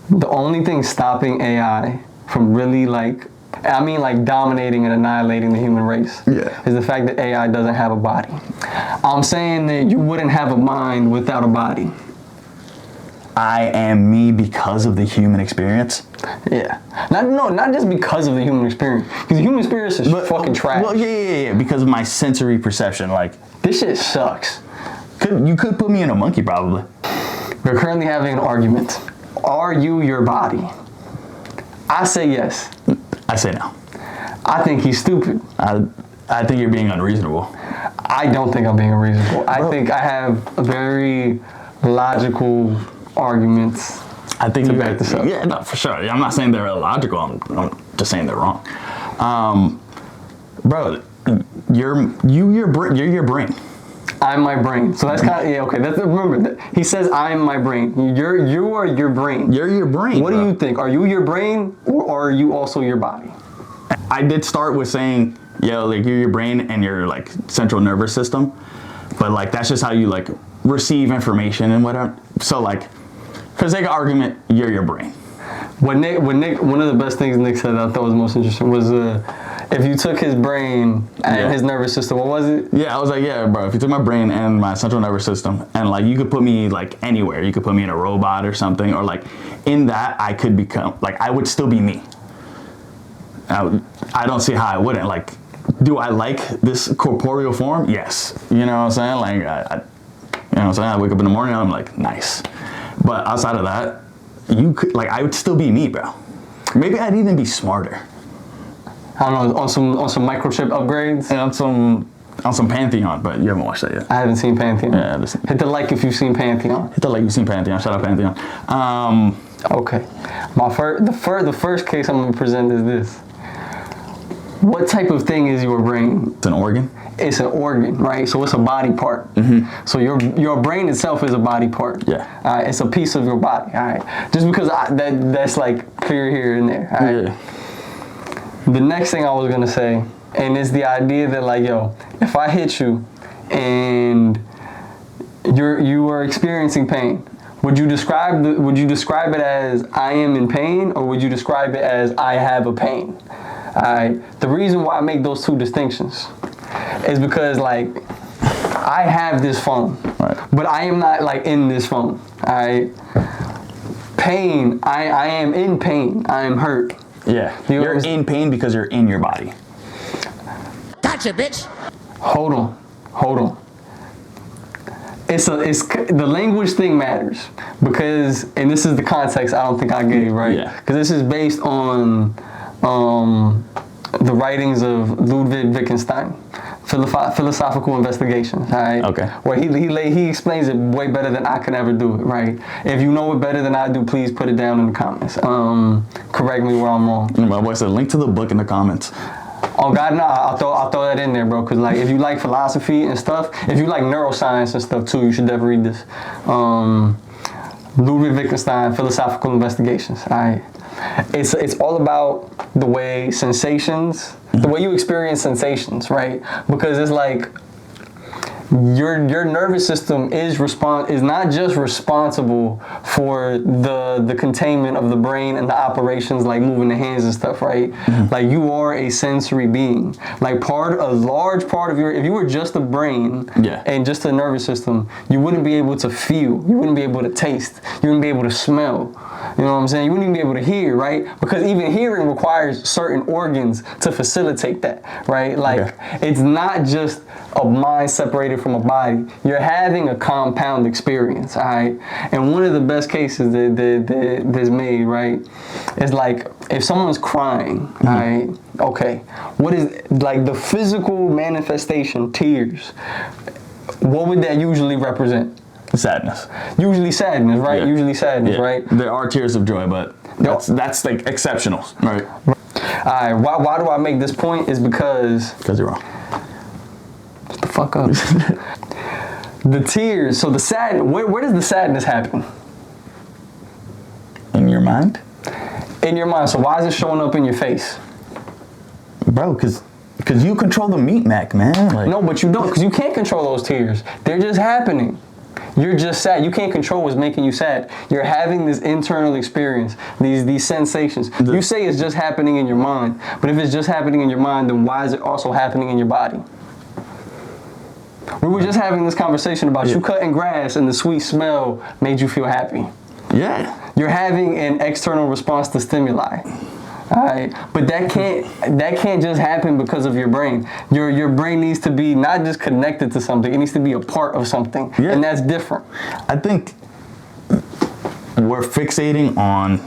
The only thing stopping AI from really dominating and annihilating the human race is the fact that AI doesn't have a body. I'm saying that you wouldn't have a mind without a body. I am me because of the human experience. Yeah. Not just because of the human experience. Because the human experience is fucking trash. Well, yeah. Because of my sensory perception. Like, this shit sucks. You could put me in a monkey, probably. We're currently having an argument. Are you your body? I say yes. I say no. I think he's stupid. I think you're being unreasonable. I don't think I'm being unreasonable. I think I have very logical arguments. I think to back this up. Yeah, no, for sure. I'm not saying they're illogical. I'm just saying they're wrong. Bro, you're your brain. I'm my brain. So that's kind of, okay. Remember, he says I'm my brain. You are your brain. You're your brain. What do you think? Are you your brain, or are you also your body? I did start with saying, like, you're your brain and your, like, central nervous system. But, like, that's just how you, like, receive information and whatever. So, like, for sake of argument, you're your brain. One of the best things Nick said that I thought was most interesting was if you took his brain and his nervous system, what was it? Yeah, I was like, yeah, bro, if you took my brain and my central nervous system and, like, you could put me, like, anywhere. You could put me in a robot or something, or, like, in that I could become, like, I would still be me. I don't see how I wouldn't. Like, do I like this corporeal form? Yes. You know what I'm saying? Like, you know what I'm saying? I wake up in the morning and I'm like, nice. But outside of that, you could, like, I would still be me, bro. Maybe I'd even be smarter. I don't know, on some microchip upgrades? And on some Pantheon, but you haven't watched that yet. I haven't seen Pantheon. Yeah, hit the like if you've seen Pantheon. Hit the like if you've seen Pantheon. Shout out Pantheon. Okay. The first case I'm going to present is this. What type of thing is your brain? It's an organ. It's an organ, right? So it's a body part. Mm-hmm. So your brain itself is a body part. Yeah. It's a piece of your body. All right. Just because that's like clear here and there. All right. Yeah. The next thing I was gonna say, and it's the idea that, like, yo, if I hit you and you are experiencing pain, would you describe it as I am in pain, or would you describe it as I have a pain? The reason why I make those two distinctions is because, like, I have this phone, right, but I am not, like, in this phone. Pain, I am in pain. I am hurt. Yeah, you're in pain because you're in your body. Gotcha, bitch. Hold on. It's the language thing matters because, and this is the context I don't think I gave, right? Yeah. Because this is based on the writings of Ludwig Wittgenstein, philosophical investigations, all right? Okay. Where he explains it way better than I could ever do it, right? If you know it better than I do, please put it down in the comments. Correct me where I'm wrong. My boy said, link to the book in the comments. Oh God, no! I'll throw that in there, bro. Cause, like, if you like philosophy and stuff, if you like neuroscience and stuff too, you should definitely read this. Ludwig Wittgenstein, Philosophical Investigations. All right. It's all about the way sensations, the way you experience sensations, right? Because it's like your nervous system is not just responsible for the containment of the brain and the operations, like moving the hands and stuff, right? Mm-hmm. Like, you are a sensory being. Like, a large part of if you were just a brain and just a nervous system, you wouldn't be able to feel, you wouldn't be able to taste, you wouldn't be able to smell. You know what I'm saying? You wouldn't even be able to hear, right? Because even hearing requires certain organs to facilitate that, right? Like, It's not just a mind separated from a body. You're having a compound experience, all right? And one of the best cases that's made, right, is like if someone's crying, all right, okay, what is, like, the physical manifestation, tears, what would that usually represent? Sadness. Usually sadness, right? Yeah. Usually sadness, right? There are tears of joy, but that's like exceptional, right? All right, why do I make this point? Is because you're wrong. Shut the fuck up. The tears, so the sadness, where does the sadness happen? In your mind? In your mind. So why is it showing up in your face? Bro, because you control the meat, Mac, man. Like, no, but you don't, because you can't control those tears. They're just happening. You're just sad. You can't control what's making you sad. You're having this internal experience, these sensations. You say it's just happening in your mind, but if it's just happening in your mind, then why is it also happening in your body? We were just having this conversation about you cutting grass and the sweet smell made you feel happy. Yeah. You're having an external response to stimuli. All right, but that can't just happen because of your brain. Your brain needs to be not just connected to something; it needs to be a part of something, and that's different. I think we're fixating on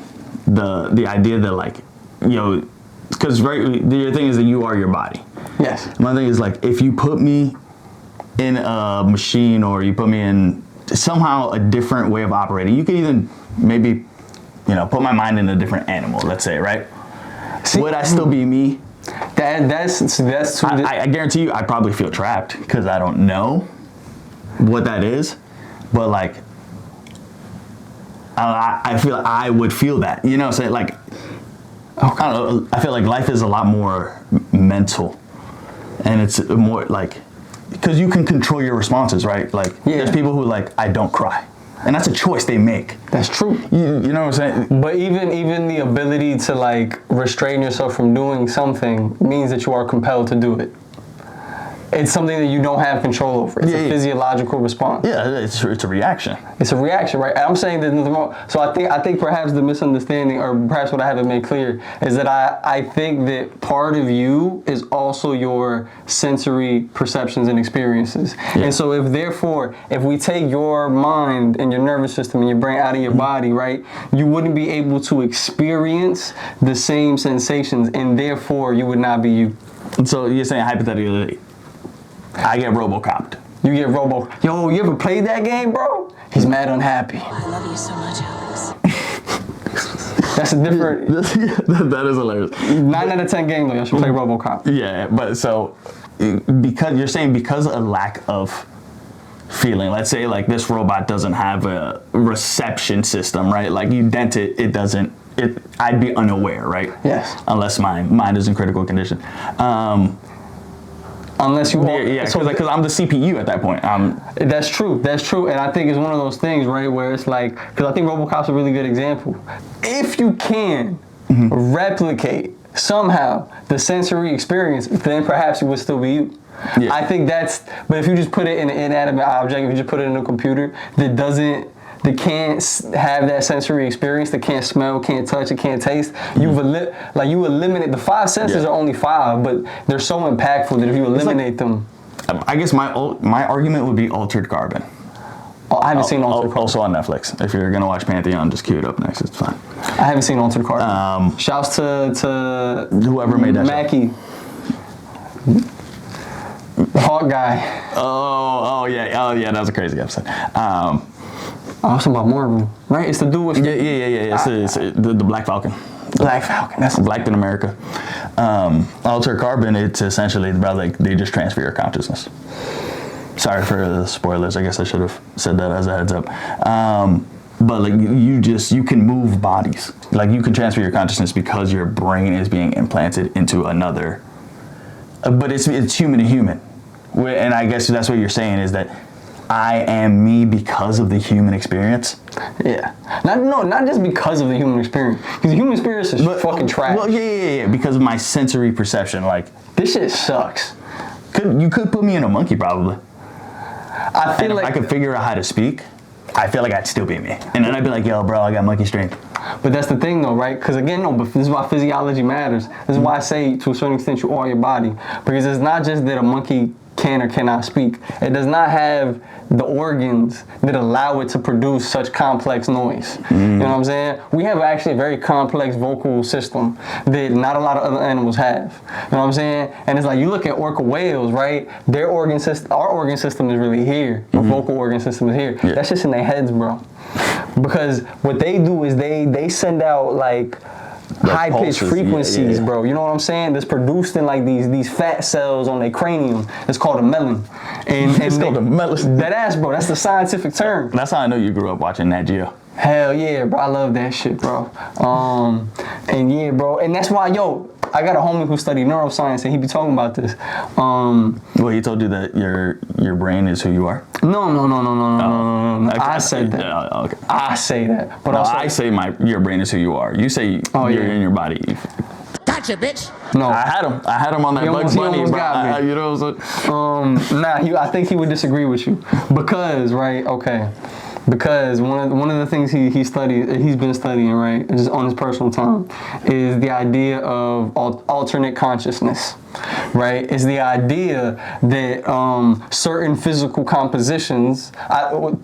the idea that, like, because your thing is that you are your body. Yes. My thing is, like, if you put me in a machine or you put me in somehow a different way of operating, you could even maybe, put my mind in a different animal. Let's say, right? Would I still be me? I guarantee you, I probably feel trapped because I don't know what that is. But like, I feel like I would feel that. So like, I don't know. I feel like life is a lot more mental, and it's more like because you can control your responses, right? Like, there's people who like I don't cry. And that's a choice they make. That's true. You know what I'm saying? But even the ability to like restrain yourself from doing something means that you are compelled to do it. It's something that you don't have control over. It's a physiological response. Yeah, it's a reaction. It's a reaction, right? And I'm saying that so I think perhaps the misunderstanding, or perhaps what I haven't made clear, is that I think that part of you is also your sensory perceptions and experiences. Yeah. And so if we take your mind and your nervous system and your brain out of your body, right, you wouldn't be able to experience the same sensations, and therefore you would not be you. So you're saying hypothetically, I get RoboCopped. You get Yo, you ever played that game, bro? He's mad unhappy. I love you so much, Alex. That's a different... that is hilarious. 9 out of 10 game, though. You should play RoboCop. Yeah, but so, because you're saying because of a lack of feeling, let's say like this robot doesn't have a reception system, right? Like you dent it doesn't... I'd be unaware, right? Yes. Unless my mind is in critical condition. Unless you because I'm the CPU at that point. That's true, and I think it's one of those things, right, where it's like, because I think RoboCop's a really good example. If you can replicate somehow the sensory experience, then perhaps you would still be you. Yeah. I think but if you just put it in an inanimate object, if you just put it in a computer that can't have that sensory experience, that can't smell, can't touch, it can't taste, you eliminate the 5 senses are only 5, but they're so impactful that if you eliminate them. I guess my argument would be Altered Carbon. Oh, I haven't seen Altered Carbon. Also on Netflix. If you're gonna watch Pantheon, just cue it up next. It's fine. I haven't seen Altered Carbon. Shouts to whoever made that Mackie. The Hawk guy. Oh yeah, that was a crazy episode. Oh, it's about Marvel, right? It's the dude with... Yeah. It's the Black Falcon. Black Falcon. That's Black in America. Altered Carbon, it's essentially about like they just transfer your consciousness. Sorry for the spoilers. I guess I should have said that as a heads up. But like you can move bodies. Like you can transfer your consciousness because your brain is being implanted into another. But it's human to human. And I guess that's what you're saying is that I am me because of the human experience. Yeah. Not just because of the human experience. Because the human experience is fucking trash. Well, yeah. Because of my sensory perception, like this shit sucks. You could put me in a monkey probably. I feel like if I could figure out how to speak, I feel like I'd still be me. And then I'd be like, yo, bro, I got monkey strength. But that's the thing though, right? Because again, but this is why physiology matters. This is why I say to a certain extent you are your body. Because it's not just that a monkey can or cannot speak. It does not have the organs that allow it to produce such complex noise. You know what I'm saying? We have actually a very complex vocal system that not a lot of other animals have. You know what I'm saying? And it's like you look at orca whales, right? Our organ system is really here. Our vocal organ system is here. Yeah. That's just in their heads, bro. Because what they do is they send out like high-pitched frequencies, bro. You know what I'm saying? That's produced in like these fat cells on their cranium. It's called a melon. And it's called a melon. That ass, bro. That's the scientific term. That's how I know you grew up watching Nat Geo. Hell yeah, bro. I love that shit, bro. And yeah, bro. And that's why, I got a homie who studied neuroscience, and he be talking about this. Well, he told you that your brain is who you are? No. I said that. Okay. I say that. But No, also, I say your brain is who you are. You say you're in your body. Gotcha, bitch. no. I had him on that Bugs Bunny, almost bro. got me. You know what I'm saying? I think he would disagree with you because, right? Okay, because one of the things he's been studying, right, just on his personal time, is the idea of alternate consciousness, right? It's the idea that certain physical compositions.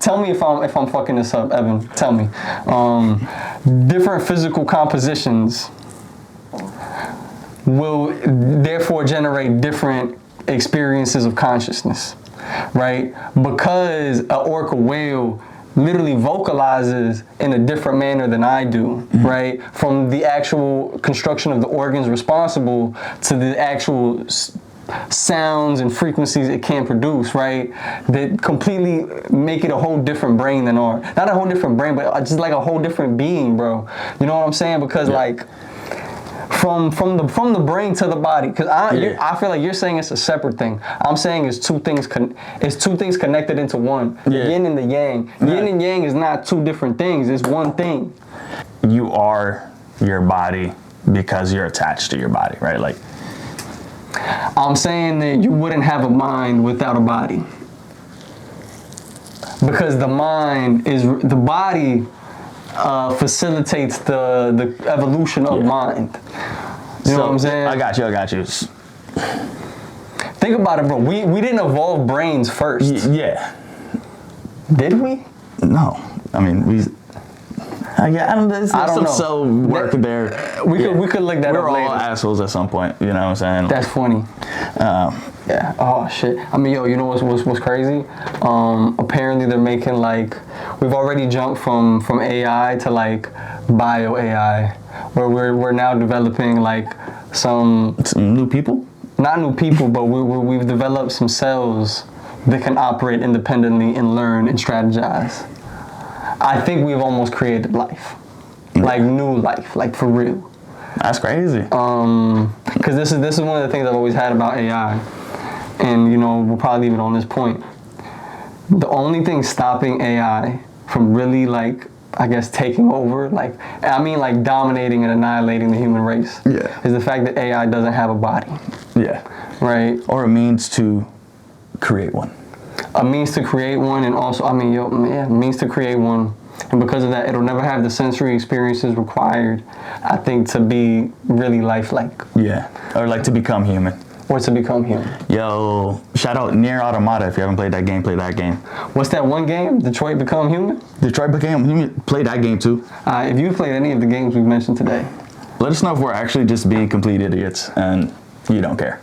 Tell me if I'm fucking this up, Evan. Tell me. Different physical compositions will therefore generate different experiences of consciousness, right? Because an orca whale literally vocalizes in a different manner than I do, right? From the actual construction of the organs responsible to the actual sounds and frequencies it can produce, right? That completely make it a whole different brain than ours. Not a whole different brain, but just like a whole different being, bro. You know what I'm saying? Because like, from the brain to the body, because I feel like you're saying it's a separate thing. I'm saying it's two things connected into one. The yin and the yang. Yin and yang is not two different things. It's one thing. You are your body because you're attached to your body, right? Like, I'm saying that you wouldn't have a mind without a body, because the body facilitates the evolution of mind. You know what I'm saying? I got you. Think about it, bro. We didn't evolve brains first. Yeah. Did we? No. I mean, I don't know. I don't know. So work there. We could look that up later. We're all assholes at some point. You know what I'm saying? That's funny. Yeah. Oh shit. I mean, you know what's crazy? Apparently they're making like, we've already jumped from AI to like bio AI, where we're now developing like some new people. Not new people, but we've developed some cells that can operate independently and learn and strategize. I think we've almost created life, like new life, like for real. That's crazy. Because this is one of the things I've always had about AI, and you know we'll probably leave it on this point. The only thing stopping AI from really like, I guess, taking over, like dominating and annihilating the human race, is the fact that AI doesn't have a body. Yeah. Right. Or a means to create one. A means to create one, and also, means to create one. And because of that, it'll never have the sensory experiences required, I think, to be really lifelike. Yeah. Or like to become human. Or to become human. Yo, shout out Nier Automata. If you haven't played that game, play that game. What's that one game? Detroit Become Human? Detroit Become Human. Play that game too. If you've played any of the games we've mentioned today, let us know if we're actually just being complete idiots and you don't care.